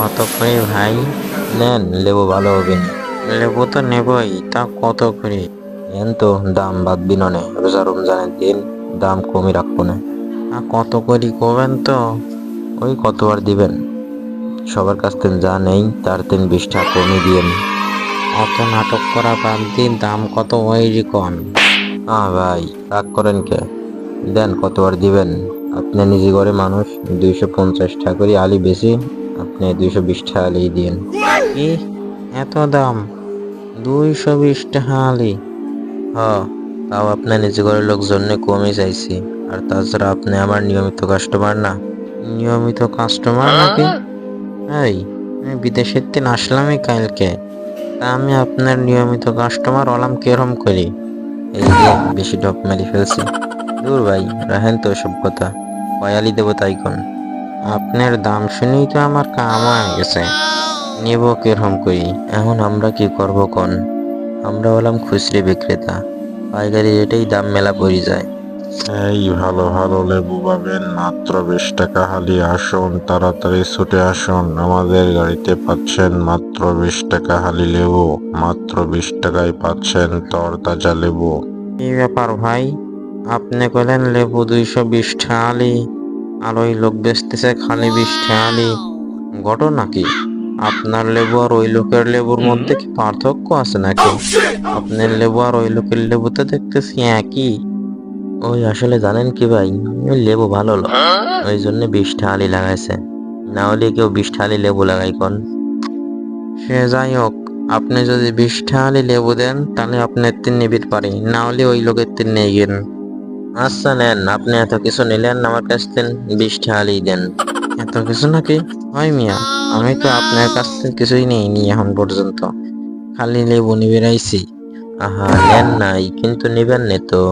কত করে ভাই? নেন, লেবু ভালো হবে না। লেবু তো নেবই, তা কত করে? নেন তো, দাম বাদ বিননে, রোজা রমজানের দিন, দাম কমই রাখবো না। কত করি কবেন তো? ওই কত আর দিবেন? সবার কাছ থেকে যা নেই তার 20 টাকা কমই দিয়েন। অত নাটক করা বাদ দিন, দাম কত ওই রিকন? ভাই, রাগ করেন কে? দেন, কত আর দিবেন? আপনি নিজে করে মানুষ, 250 টাকা করে আলি বেশি, আপনি 220 টাকা আলি দিয়েন। কি, এত দাম? 220 টাকা আলি? হ, তাও আপনার নিজে করে লোকজন কমই চাইছি। আর তাছাড়া আপনি আমার নিয়মিত কাস্টমার না। নিয়মিত কাস্টমার নাকি? এই, আমি বিদেশের দিন আসলামই কালকে, তা আমি আপনার নিয়মিত কাস্টমার হলাম কেরম করি? এই যে বেশি ঢপ মেরে ফেলছি। দূর ভাই, রাহেন তো সব কথা, পয়ালি দেবো তাই কোন? আপনার দাম শুনেই তো আমার কাম হয়ে গেছে। নেব কেরম করি? এখন আমরা কি করব কোন? আমরা হলাম খুচরি বিক্রেতা, পাইকারি রেটেই দাম মেলা পড়ে যায়। এই ভালো ভালো লেবু পাবেন মাত্র 20 টাকা হালি। আসুন, তাড়াতাড়ি ছুটে আসুন, আমাদের গাড়িতে পাচ্ছেন মাত্র 20 টাকা হালি লেবু। মাত্র 20 টাকায় পাচ্ছেন তরতাজা লেবু। এই ব্যাপার ভাই, আপনি কইলেন লেবু 220 টাকা আলি, আর ওই লোক বেচতেছে খালি 20 টাকা আলি। ঘটনা কি? আপনার লেবু আর ওই লোকের লেবুর মধ্যে কি পার্থক্য আছে নাকি? আপনার লেবু আর ওই লোকের লেবু তো দেখতেছি একই। ওই আসলে জানেন কি ভাই, ওই লেবু ভালো লোক, ওই জন্য 20 টাকা আলি লাগাইছে। না হলে কেউ 20 টাকা আলি লেবু লাগাই কোন? সে যাই হোক, আপনি যদি 20 টাকা আলি লেবু দেন তাহলে আপনার তিন নিবির পারি, না হলে ওই লোকের তিন নিয়ে গেন। আচ্ছা নেন, আপনি এত কিছু নিলেন আমার কাছ থেকে, 20 টাকা আলি দেন। এত কিছু নাকি? হয় মিয়া, আমি তো আপনার কাছ থেকে কিছুই নেইনি এখন পর্যন্ত, খালি লেবু নিবে রাইছি। নেন নাই, কিন্তু নিবেন নে তো।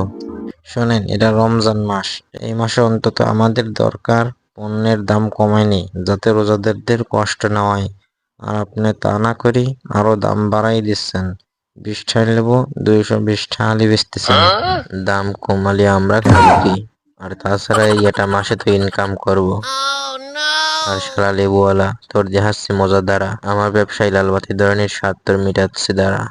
শোনেন, এটা রমজান মাস, এই মাসে অন্তত আমাদের দরকার পণ্যের দাম কমায়নি, যাতে রোজাদারদের কষ্ট না হয়। আর আপনি তা না করি আরো দাম বাড়াই দিচ্ছেন। 20 টাকা লেবু 220 টাকা আলি বেচতেছেন। দাম কমালে আমরা খাবো কি? আর তাছাড়া এই এটা মাসে তো ইনকাম করব। আর শালা লেবুওয়ালা, তোর দেখাচ্ছি মজা দ্বারা, আমার ব্যবসায়ী লালবাতি ধরনের স্বাদ তোর মিটাচ্ছি দ্বারা।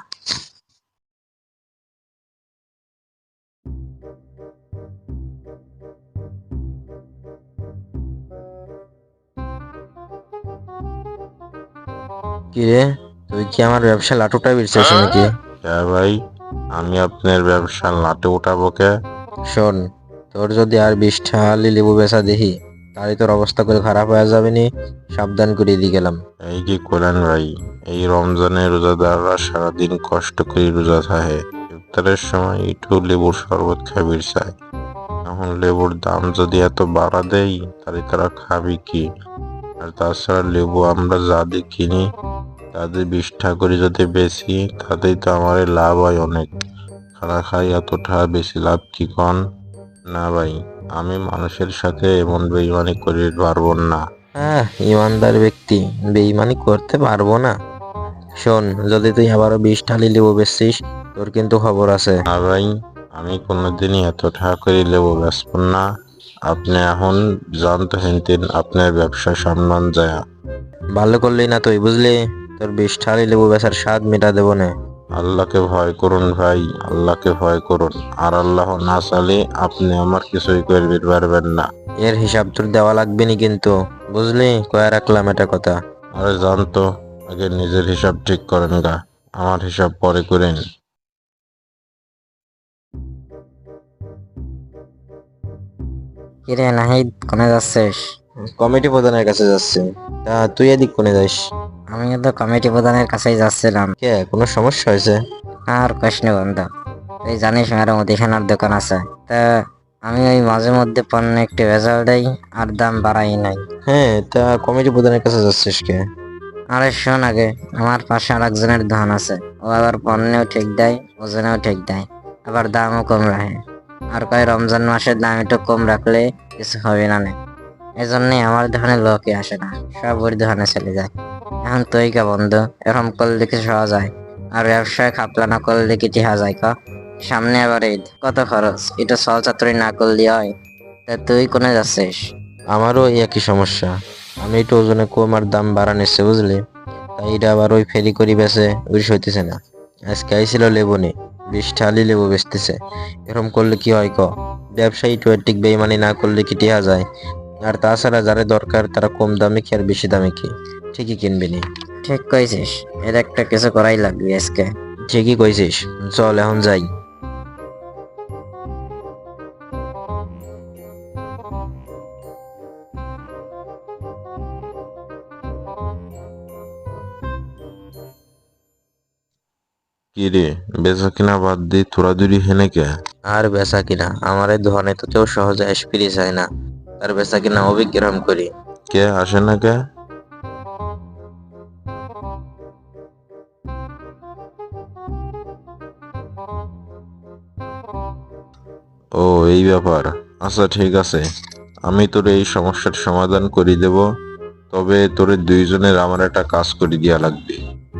কিরে, তুই কি আমার ব্যবসা লাটুটা বিরছিস নাকি? হ্যাঁ ভাই, আমি আপনার ব্যবসা লাটে উঠাবো কে? শোন, তোর যদি আর 20 টাকা আলি লেবু বেচা দেখি, তাহলে তোর অবস্থা করে খারাপ হয়ে যাবে নি, সাবধান করে দিয়ে গেলাম। এই কি করেন ভাই? এই রমজানে রোজাদাররা সারাদিন কষ্ট করে রোজা থাকে, ইফতারের সময় একটু লেবুর শরবত খাবির চায়। এখন লেবুর দাম যদি এত বাড়া দেই, তাহলে তারা খাবি কি? আর তাছাড়া লেবু আমরা যা দিয়ে কিনি তাদের 20 টাকা করে যদি বেশি, তাতেই তো আমার লাভ হয় অনেক। খাড়া খাই এত টাকা বেশি লাভ কি কন? না ভাই, আমি মানুষের সাথে এমন বেইমানি করে পারবো না। ইমানদার ব্যক্তি বেইমানি করতে পারবো না? শোন, যদি তুই আবারও 20 টাকা আলি লেবু বেচছিস, তোর কিন্তু খবর আছে। না ভাই, আমি কোনোদিনই এত টাকা করে লেবু বেচবো না। আপনি এখন জানতে হিনতেন আপনার ব্যবসা সামলান যায়। ভালো করলি না তুই, বুঝলি? তোর 20 টাকা আলি লেবু বেচার স্বাদ মিটা দেবো না। আল্লাহকে ভয় করুন ভাই, আল্লাহকে ভয় করুন। আর আল্লাহ না চালে আপনি আমার কিছুই করতে পারবেন না। এর হিসাব তোর দেওয়া লাগবে নি কিন্তু, বুঝলি? কয়ে রাখলাম এটা কথা। আরে জানতো, আগে নিজের হিসাব ঠিক করেন গা, আমার হিসাব পরে করেন। কিরে নাহিদ, কোনে যাচ্ছিস? কমিটি প্রধানের কাছে যাচ্ছি। তা তুই এদিক কোনে যাস? আমিও তো কমিটি প্রধানের কাছেই যাচ্ছিলাম। কে, কোনো সমস্যা হয়েছে? আর কৃষ্ণ বন্ধু, তুই জানিস আমার মুদিখানার দোকান আছে, তা আমি ওই মাঝে মধ্যে পণ্য একটু ভেজাল দেই আর দাম বাড়াই নাই। হ্যাঁ, তা কমিটি প্রধানের কাছে যাচ্ছিস কে? আরে শোন, আগে আমার পাশে আর একজনের দোকান আছে, ও আবার পণ্যেও ঠিক দেয়, ওজনেও ঠিক দেয়, আবার দামও কম রাখে। আর কয় রমজান মাসের দাম একটু কম রাখলে কিছু হবে না। এই জন্যই আমার দোকানে লোকই আসে না, সব ওর দোকানে চলে যায়। এখন তুই কে বন্ধু, এরকম করলে কি সহজ হয়? আর ব্যবসায় খাপলা না করলে কি টিহা যায় ক? সামনে আবার ঈদ, কত খরচ, এটা চল চাতুরি না করলে হয়। তা তুই কোনে যাচ্ছিস? আমারও এই একই সমস্যা। আমি একটু ওজনে কম আর দাম বাড়া নিচ্ছে বুঝলি, তাই এটা আবার ওই ফেরি করি বেচে উড়িস হইতেছে না। আজকে আইছিল লেবু নে, 20টা আলি লেবু বেচতেছে। এরকম করলে কি হয় ক? ব্যবসায়ী টোয়েটিক বেইমানি না করলে কি টিহা যায়? আর তাছাড়া যারা দরকার তারা কম দামে কি আর বেশি দামে কি ঠিকই কিনবি নি। ঠিক কইছিস, এর একটা কিছু করাই লাগবে আজকে। ঠিকই কইছিস, চল এখন যাই। কি রে, বেচা কিনা বাদ দিয়ে তোরাদুরি হেনে কে? আর বেচা কিনা আমার এই দোকানে তো কেউ সহজে আসপিরি যায় না, তার বেচা কিনা অবিক্রম করি। কে আসে না কে? ও, এই ব্যাপার। আচ্ছা ঠিক আছে, আমি তোর এই সমস্যার সমাধান করে দেব। তবে তোরে দুইজনের আমার একটা কাজ করে দিয়া লাগবে।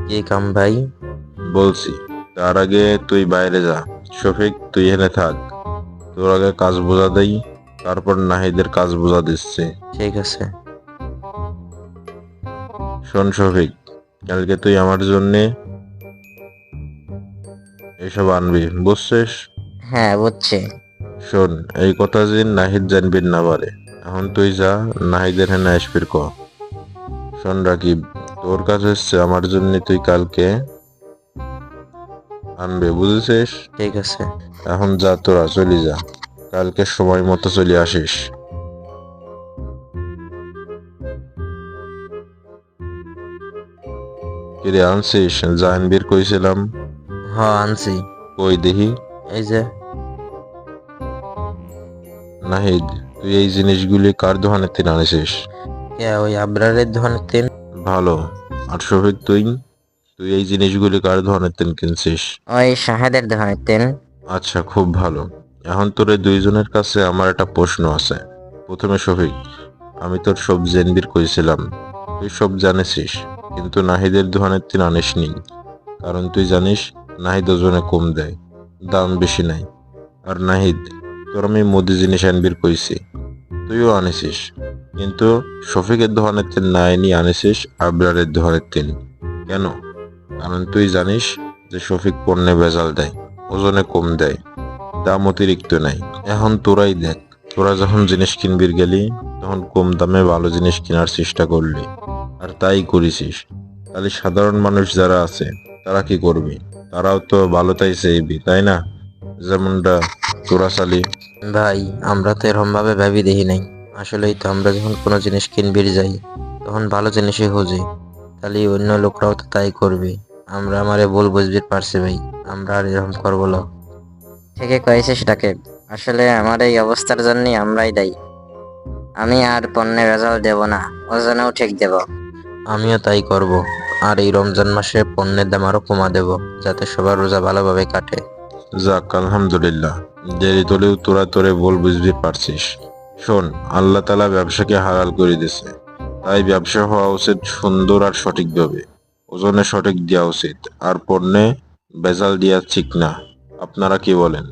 কি কাম ভাই? বলছি, তার আগে তুই বাইরে যা। শফিক, তুই এখানে থাক। তোর আগে কাজ বোঝা দেই, তারপর নাহিদের কাজ বোঝা দিচ্ছে। ঠিক আছে। শোন শফিক, কালকে তুই আমার জন্যে এসব আনবি, বুঝছিস? হ্যাঁ বুঝছি। শোন, এই কথা যে নাহিদ জানবি না পারে। এখন তুই যা, নাহিদের হেনে আসবির ক। শোন রাকিব, তোর কাজ হচ্ছে আমার জন্য তুই কালকে আনবে, বুঝেছিস? ঠিক আছে। এখন যা, তোরা চলি যা, কালকে সময় মতো চলে আসিস। কিরে আনছিস? জাহানবীর কইছিলাম। হ আনছি। কই দেখি। এই যে। নাহিদ, তুই এই জিনিসগুলি কার দোকানে থেকে আনিছিস? কে ওই আবরারের দোকানের তিন। ভালো। আর শফিক, তুই তুই এই জিনিসগুলি কার দোকানের থেকে কিনছিস? ওই শাহেদের দোকানের তেন। আচ্ছা, খুব ভালো। এখন তোর এই দুইজনের কাছে আমার একটা প্রশ্ন আছে। প্রথমে শফিক, আমি তোর সব জেনবির কইছিলাম, তুই সব জানিসিস, কিন্তু নাহিদের দোকানের তিন আনিসনি। কারণ তুই জানিস নাহিদ ওজনে কম দেয়, দাম বেশি নাই। আর নাহিদ, তোর আমি মোদি জিনিস আনবির কইছি, তুইও আনিসিস, কিন্তু শফিকের দোকানের তেল না এনে আনিসিস আবরারের দোকানের তেল। কেন? কারণ তুই জানিস যে শফিক পণ্যে ভেজাল দেয়, ওজনে কম দেয়, দাম অতিরিক্ত নাই। এখন তোরাই দেখ, তোরা যখন জিনিস কিনবির গেলি তখন কম দামে ভালো জিনিস কেনার চেষ্টা করলি, আর তাই করেছিস। তাহলে সাধারণ মানুষ যারা আছে তারা কি করবে? তারাও তো ভালো তাই চাইবি, তাই না? যেমনটা তোরা চালি। ভাই, আমরা তো এরকম ভাবে ভাবি দেখি নাই। আসলেই তো আমরা যখন কোনো জিনিস কিনবির যাই তখন ভালো জিনিসই খুঁজি, তাহলে অন্য লোকরাও তো তাই করবে। আমরা আমারে ভুল বুঝবি পারছি ভাই, আমরা আর এরকম করবো না। ঠিকই কয়েছিস রাকিব, আসলে আমার এই অবস্থার জন্যই আমরাই দায়ী। আমি আর পণ্যের রেজাল্ট দেব না, ওজনেও ঠিক দেব। আমিও তাই করব। আর এই রমজান মাসে পণ্যের দাম আরো কমা দেব, যাতে সবার রোজা ভালোভাবে কাটে। যাক, আলহামদুলিল্লাহ, দেরি তোলেও তোরা তোরে ভুল বুঝতে পারছিস। শোন, আল্লাহ তালা ব্যবসাকে হালাল করে দিছে, তাই ব্যবসা হওয়া উচিত সুন্দর আর সঠিকভাবে। ওজনে সঠিক দেওয়া উচিত, আর পণ্যে ভেজাল দেওয়া ঠিক না। আপনারা কি বলেন?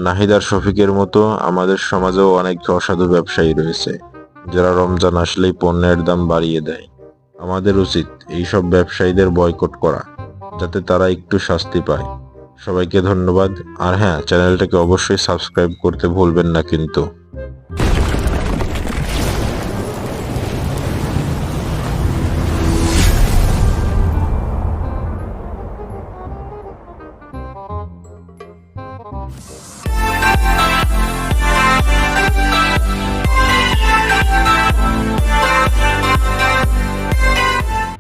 নাহিদ আর শফিকের মতো আমাদের সমাজেও অনেক অসাধু ব্যবসায়ী রয়েছে, যারা রমজান আসলেই পণ্যের দাম বাড়িয়ে দেয়। আমাদের উচিত এইসব ব্যবসায়ীদের বয়কট করা, যাতে তারা একটু শাস্তি পায়। সবাইকে ধন্যবাদ। আর হ্যাঁ, চ্যানেলটাকে অবশ্যই সাবস্ক্রাইব করতে ভুলবেন না কিন্তু।